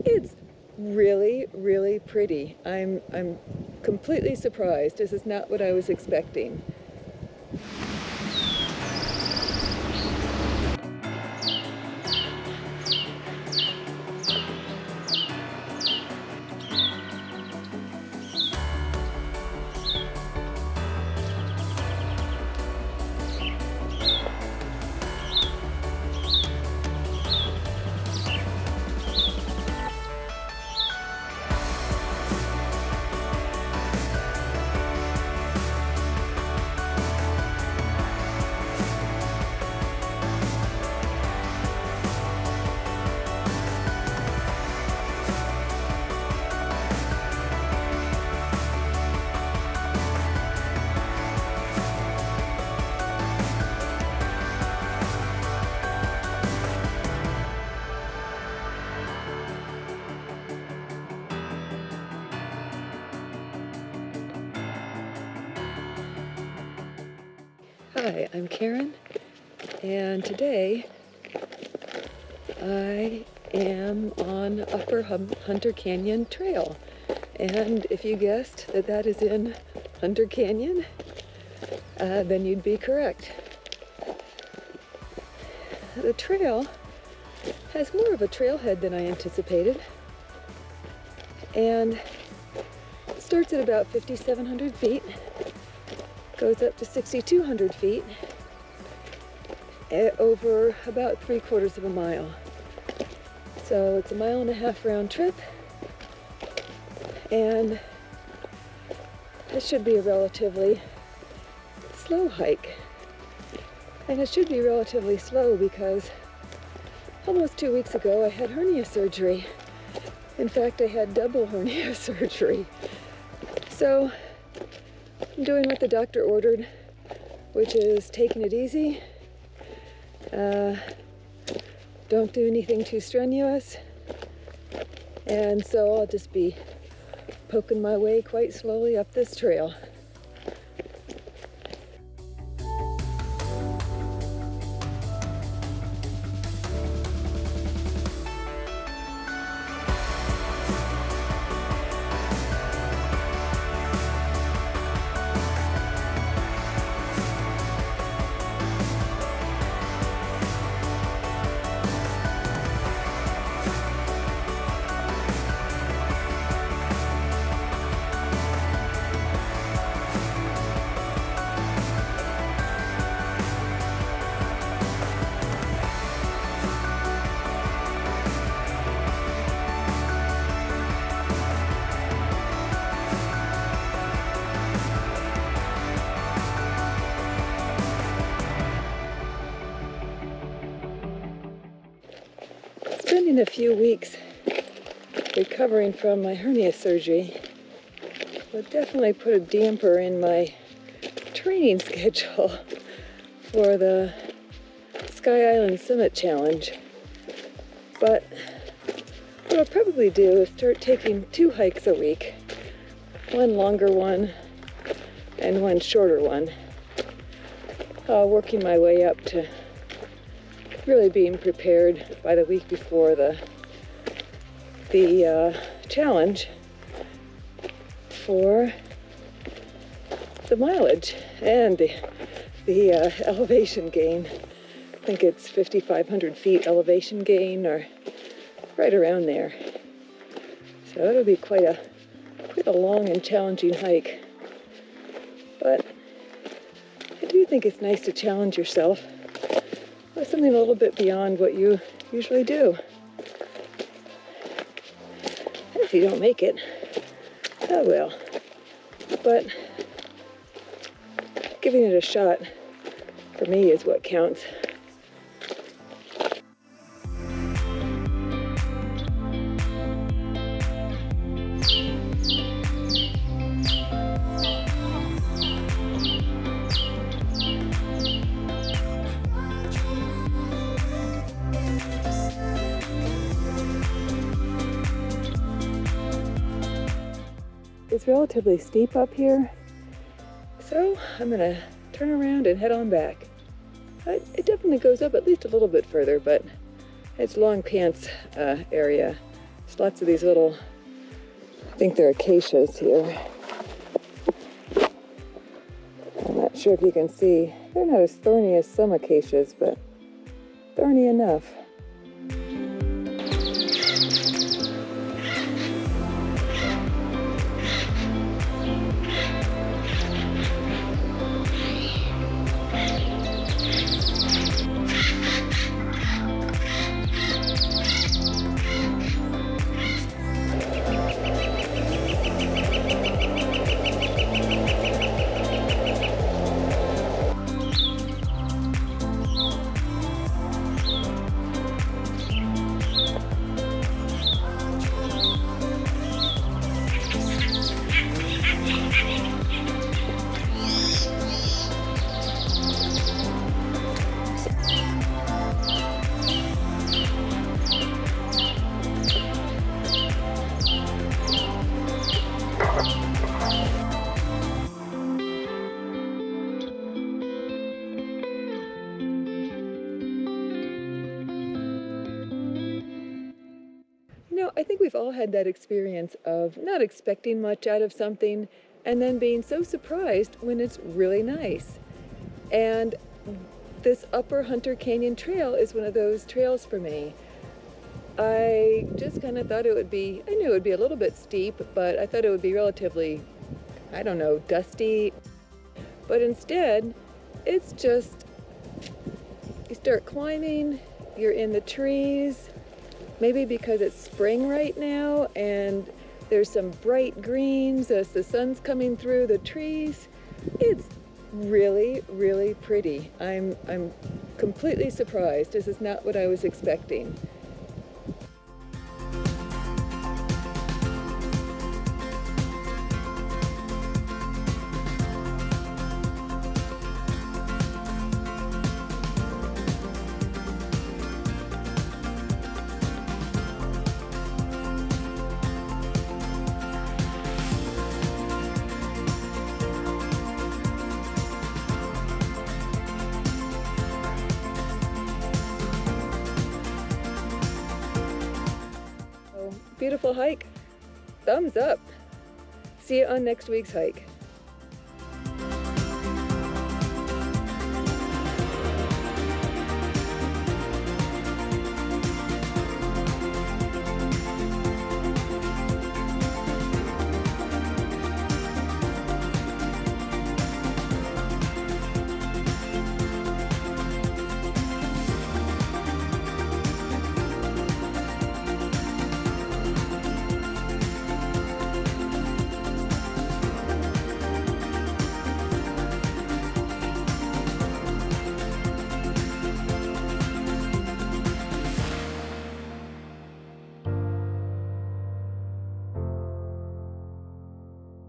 It's really, really pretty. I'm completely surprised. This is not what I was expecting. Hi, I'm Karen, and today I am on Upper Hunter Canyon Trail. And if you guessed that that is in Hunter Canyon, then you'd be correct. The trail has more of a trailhead than I anticipated, and it starts at about 5,700 feet. Goes up to 6,200 feet over about 3/4 of a mile. So it's a 1.5 mile round trip, and it should be a relatively slow hike. And it should be relatively slow because almost 2 weeks ago I had hernia surgery. In fact, I had double hernia surgery. So I'm doing what the doctor ordered, which is taking it easy. Don't do anything too strenuous. And so I'll just be poking my way quite slowly up this trail. Spending a few weeks recovering from my hernia surgery will definitely put a damper in my training schedule for the Sky Island Summit Challenge. But what I'll probably do is start taking 2 hikes a week, one longer one and one shorter one, working my way up to really being prepared by the week before the challenge for the mileage and the elevation gain. I think it's 5,500 feet elevation gain, or right around there. So it'll be quite a long and challenging hike. But I do think it's nice to challenge yourself with something a little bit beyond what you usually do. And if you don't make it, oh well. But giving it a shot, for me, is what counts. It's relatively steep up here, so I'm gonna turn around and head on back. It definitely goes up at least a little bit further, but it's long pants area, There's lots of these little, I think they're acacias here. I'm not sure if you can see. They're not as thorny as some acacias, but thorny enough. I think we've all had that experience of not expecting much out of something and then being so surprised when it's really nice. And this Upper Hunter Canyon Trail is one of those trails for me. I just kind of thought it would be, I knew it would be a little bit steep, but I thought it would be relatively, I don't know, dusty. But instead, it's just, you start climbing, you're in the trees, maybe because it's spring right now and there's some bright greens as the sun's coming through the trees. It's really, really pretty. I'm completely surprised. This is not what I was expecting. Beautiful hike. Thumbs up. See you on next week's hike.